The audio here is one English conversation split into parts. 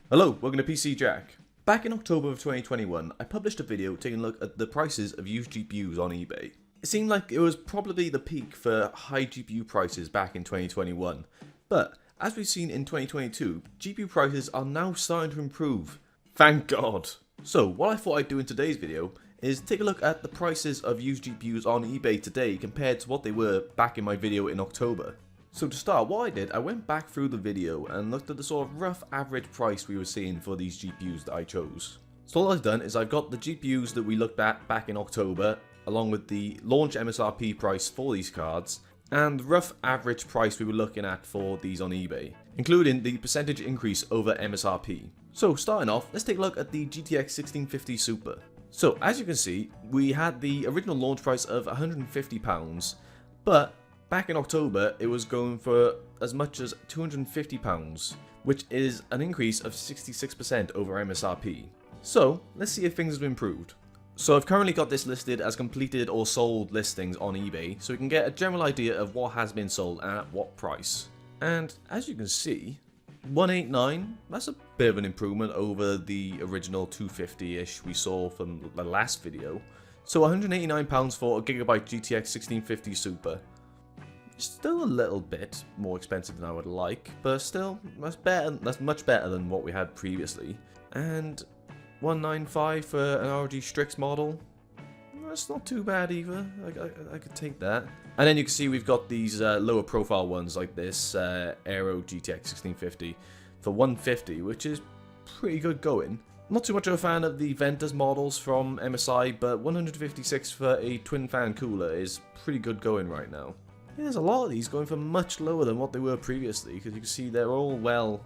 Hello, welcome to PC Jack. Back in October of 2021, I published a video taking a look at the prices of used GPUs on eBay. It seemed like it was probably the peak for high GPU prices back in 2021, but as we've seen in 2022, GPU prices are now starting to improve. Thank God! So what I thought I'd do in today's video is take a look at the prices of used GPUs on eBay today compared to what they were back in my video in October. So to start, what I did, I went back through the video and looked at the sort of rough average price we were seeing for these GPUs that I chose. So all I've done is I've got the GPUs that we looked at back in October, along with the launch MSRP price for these cards, and the rough average price we were looking at for these on eBay, including the percentage increase over MSRP. So starting off, let's take a look at the GTX 1650 Super. So as you can see, we had the original launch price of £150, but back in October, it was going for as much as £250, which is an increase of 66% over MSRP. So, let's see if things have improved. So I've currently got this listed as completed or sold listings on eBay, so we can get a general idea of what has been sold and at what price. And as you can see, 189, that's a bit of an improvement over the original 250-ish we saw from the last video. So £189 for a Gigabyte GTX 1650 Super. Still a little bit more expensive than I would like, but still, that's much better than what we had previously. And 195 for an ROG Strix model, that's not too bad either. I could take that. And then you can see we've got these lower profile ones like this Aero GTX 1650 for 150, which is pretty good going. Not too much of a fan of the Ventus models from MSI, but 156 for a twin fan cooler is pretty good going right now. Yeah, there's a lot of these going for much lower than what they were previously, because you can see they're all, well,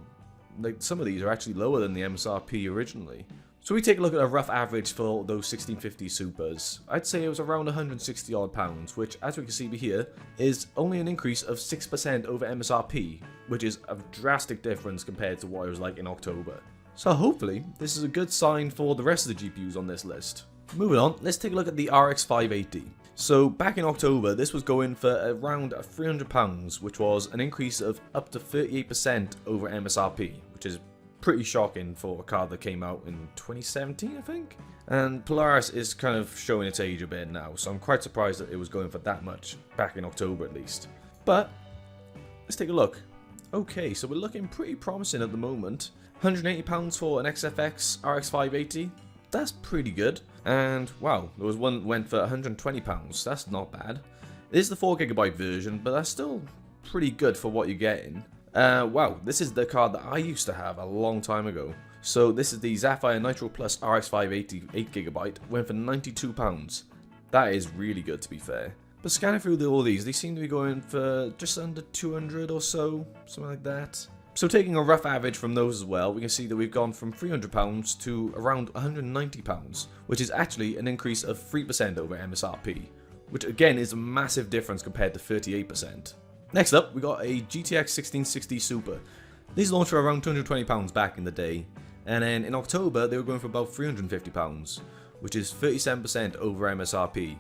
like some of these are actually lower than the MSRP originally. So we take a look at a rough average for those 1650 Supers. I'd say it was around 160 odd pounds, which as we can see here, is only an increase of 6% over MSRP, which is a drastic difference compared to what it was like in October. So hopefully, this is a good sign for the rest of the GPUs on this list. Moving on, let's take a look at the RX 580. So back in October, this was going for around £300, which was an increase of up to 38% over MSRP, which is pretty shocking for a card that came out in 2017, I think? And Polaris is kind of showing its age a bit now, so I'm quite surprised that it was going for that much, back in October at least. But, let's take a look. Okay, so we're looking pretty promising at the moment. £180 for an XFX RX 580. That's pretty good. And wow, there was one that went for £120. That's not bad. It is the 4GB version, but that's still pretty good for what you're getting. Wow, this is the card that I used to have a long time ago. So this is the Sapphire Nitro Plus RX 580 8GB, went for £92. That is really good, to be fair. But scanning through all these, they seem to be going for just under 200 or so, something like that. So taking a rough average from those as well, we can see that we've gone from £300 to around £190, which is actually an increase of 3% over MSRP, which again is a massive difference compared to 38%. Next up, we got a GTX 1660 Super. These launched for around £220 back in the day, and then in October they were going for about £350, which is 37% over MSRP,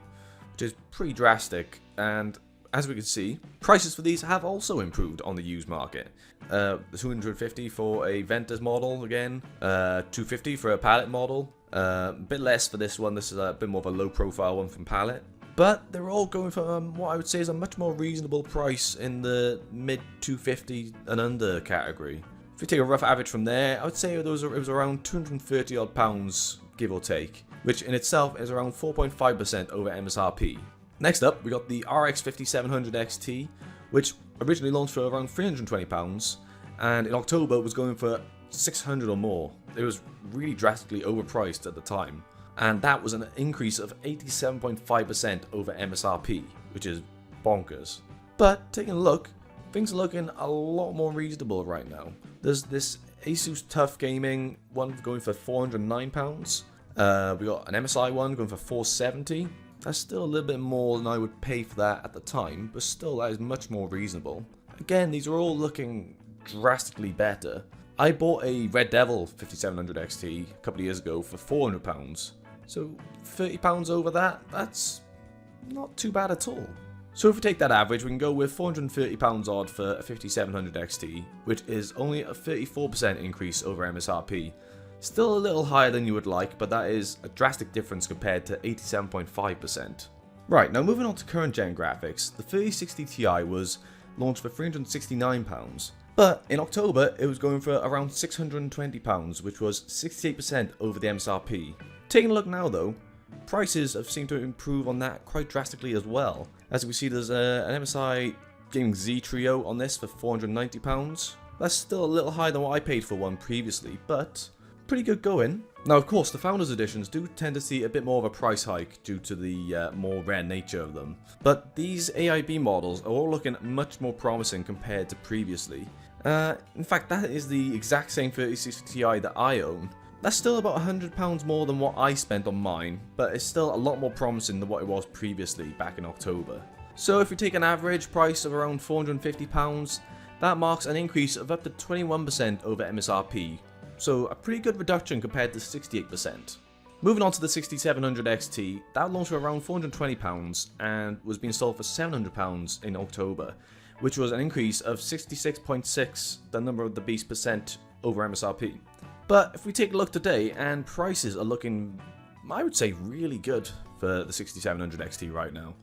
which is pretty drastic. And as we can see, prices for these have also improved on the used market. The 250 for a Ventus model again, 250 for a Palette model, a bit less for this one. This is a bit more of a low profile one from Palette. But they're all going for what I would say is a much more reasonable price in the mid 250 and under category. If we take a rough average from there, I would say it was around 230 odd pounds, give or take, which in itself is around 4.5% over MSRP. Next up, we got the RX 5700 XT, which originally launched for around £320, and in October was going for 600 or more. It was really drastically overpriced at the time, and that was an increase of 87.5% over MSRP, which is bonkers. But taking a look, things are looking a lot more reasonable right now. There's this Asus TUF Gaming one going for £409. We got an MSI one going for £470. That's still a little bit more than I would pay for that at the time, but still that is much more reasonable. Again, these are all looking drastically better. I bought a Red Devil 5700 XT a couple of years ago for £400. So £30 over that, that's not too bad at all. So if we take that average, we can go with £430 odd for a 5700 XT, which is only a 34% increase over MSRP. Still a little higher than you would like, but that is a drastic difference compared to 87.5%. Right, now moving on to current gen graphics, the 3060 Ti was launched for £369, but in October it was going for around £620, which was 68% over the MSRP. Taking a look now though, prices have seemed to improve on that quite drastically as well. As we see, there's an MSI Gaming Z Trio on this for £490. That's still a little higher than what I paid for one previously, but pretty good going. Now of course the Founders Editions do tend to see a bit more of a price hike due to the more rare nature of them, but these AIB models are all looking much more promising compared to previously. In fact, that is the exact same 3060 Ti that I own. That's still about £100 more than what I spent on mine, but it's still a lot more promising than what it was previously back in October. So if we take an average price of around £450, that marks an increase of up to 21% over MSRP, so a pretty good reduction compared to 68%. Moving on to the 6700 XT, that launched for around £420 and was being sold for £700 in October, which was an increase of 66.6%, the number of the beast percent, over MSRP. But if we take a look today, and prices are looking, I would say, really good for the 6700 XT right now.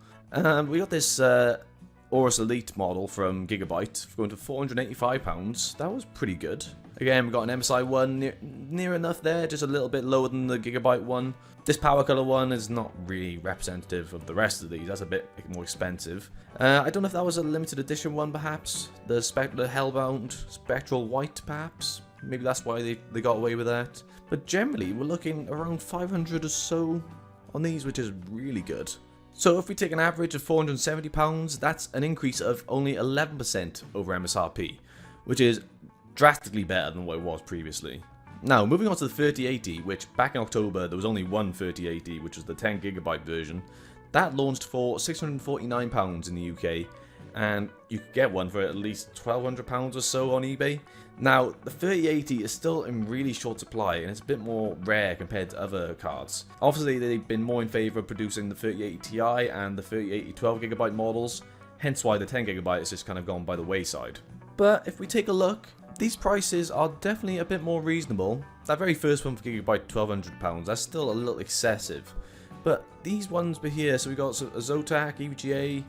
We got this Aorus Elite model from Gigabyte going to £485. That was pretty good. Again, we got an MSI one near enough there, just a little bit lower than the Gigabyte one. This Power Color one is not really representative of the rest of these. That's a bit more expensive. I don't know if that was a limited edition one, perhaps. The Hellbound Spectral White, perhaps. Maybe that's why they got away with that. But generally, we're looking around 500 or so on these, which is really good. So if we take an average of £470, that's an increase of only 11% over MSRP, which is drastically better than what it was previously. Now, moving on to the 3080, which back in October there was only one 3080, which was the 10GB version. That launched for £649 in the UK, and you could get one for at least £1,200 or so on eBay. Now, the 3080 is still in really short supply, and it's a bit more rare compared to other cards. Obviously, they've been more in favour of producing the 3080 Ti and the 3080 12GB models, hence why the 10GB has just kind of gone by the wayside. But if we take a look, these prices are definitely a bit more reasonable. That very first one for Gigabyte, £1,200, that's still a little excessive. But these ones here, so we got a Zotac, EVGA,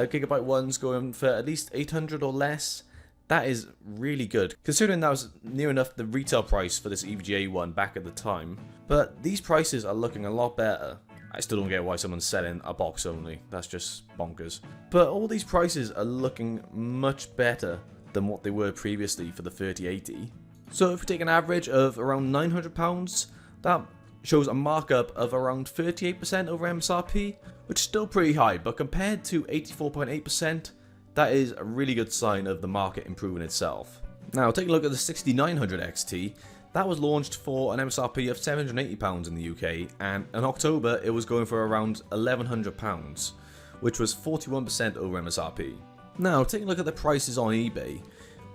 Gigabyte ones going for at least 800 or less. That is really good, considering that was near enough the retail price for this EVGA one back at the time. But these prices are looking a lot better. I still don't get why someone's selling a box only, that's just bonkers. But all these prices are looking much better than what they were previously for the 3080. So if we take an average of around £900, that shows a markup of around 38% over MSRP, which is still pretty high, but compared to 84.8%, that is a really good sign of the market improving itself. Now, take a look at the 6900 XT. That was launched for an MSRP of £780 in the UK, and in October it was going for around £1,100, which was 41% over MSRP. Now, taking a look at the prices on eBay,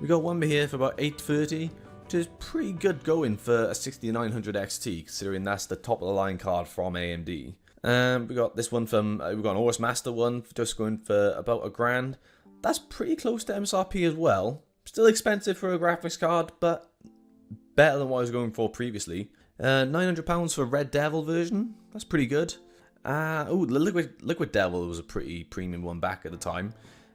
we got one here for about $830, which is pretty good going for a 6900 XT, considering that's the top of the line card from AMD. We got this one from, we got an Aorus Master one, just going for about £1,000. That's pretty close to MSRP as well. Still expensive for a graphics card, but better than what I was going for previously. £900 for a Red Devil version. That's pretty good. Oh, the Liquid Devil was a pretty premium one back at the time.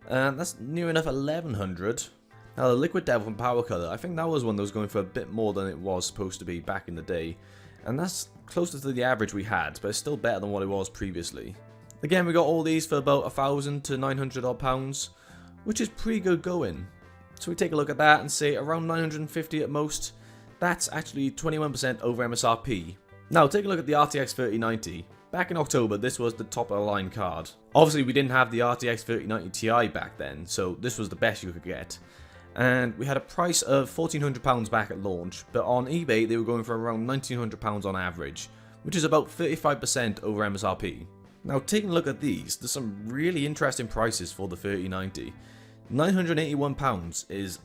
That's near enough £1,100. Now the Liquid Devil from Power Color, I think that was one that was going for a bit more than it was supposed to be back in the day. And that's closer to the average we had, but it's still better than what it was previously. Again, we got all these for about £1,000 to £900 odd pounds, which is pretty good going. So we take a look at that and say around £950 at most. That's actually 21% over MSRP. Now take a look at the RTX 3090. Back in October, this was the top of the line card. Obviously, we didn't have the RTX 3090 Ti back then, so this was the best you could get. And we had a price of £1,400 back at launch, but on eBay they were going for around £1,900 on average, which is about 35% over MSRP. Now taking a look at these, there's some really interesting prices for the 3090. £981 is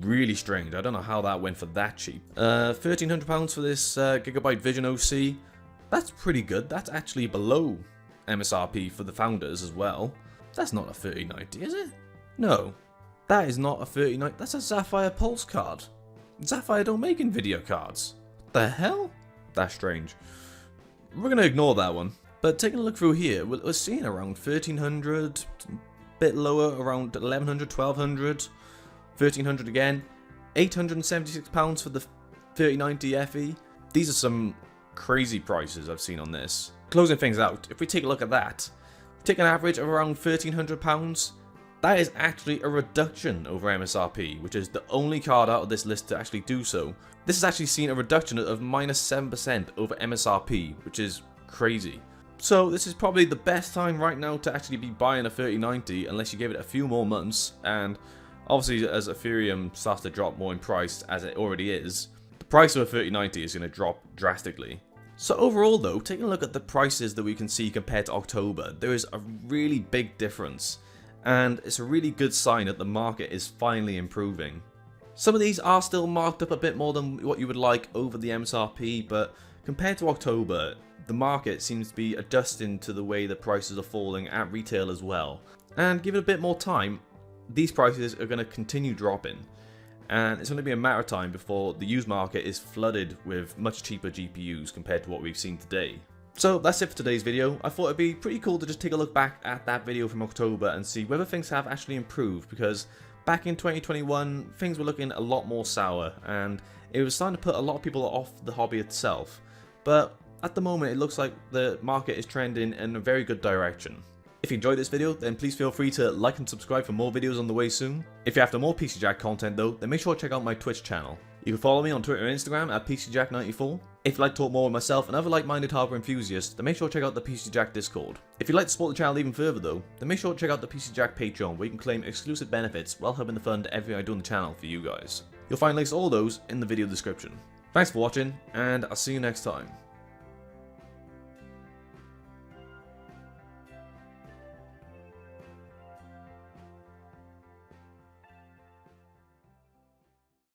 really strange. I don't know how that went for that cheap. £1,300 for this Gigabyte Vision OC. That's pretty good. That's actually below MSRP for the founders as well. That's not a 3090, is it? No. That is not a 3090. That's a Sapphire Pulse card. Sapphire don't make NVIDIA cards. What the hell? That's strange. We're going to ignore that one. But taking a look through here, we're seeing around 1300, a bit lower, around 1100, 1200, 1300 again, £876 for the 3090 FE. These are some crazy prices I've seen on this. Closing things out, if we take a look at that, take an average of around £1,300, that is actually a reduction over MSRP, which is the only card out of this list to actually do so. This has actually seen a reduction of -7% over MSRP, which is crazy. So this is probably the best time right now to actually be buying a 3090 unless you give it a few more months, and obviously as Ethereum starts to drop more in price, as it already is, the price of a 3090 is going to drop drastically. So overall though, taking a look at the prices that we can see compared to October, there is a really big difference, and it's a really good sign that the market is finally improving. Some of these are still marked up a bit more than what you would like over the MSRP, but compared to October, the market seems to be adjusting to the way the prices are falling at retail as well. And give it a bit more time, these prices are going to continue dropping. And it's going to be a matter of time before the used market is flooded with much cheaper GPUs compared to what we've seen today. So that's it for today's video. I thought it'd be pretty cool to just take a look back at that video from October and see whether things have actually improved, because back in 2021 things were looking a lot more sour and it was starting to put a lot of people off the hobby itself. But at the moment it looks like the market is trending in a very good direction. If you enjoyed this video, then please feel free to like and subscribe for more videos on the way soon. If you're after more PC Jack content though, then make sure to check out my Twitch channel. You can follow me on Twitter and Instagram at PCJack94. If you'd like to talk more with myself and other like-minded hardware enthusiasts, then make sure to check out the PC Jack Discord. If you'd like to support the channel even further though, then make sure to check out the PC Jack Patreon, where you can claim exclusive benefits while helping to fund everything I do on the channel for you guys. You'll find links to all those in the video description. Thanks for watching, and I'll see you next time.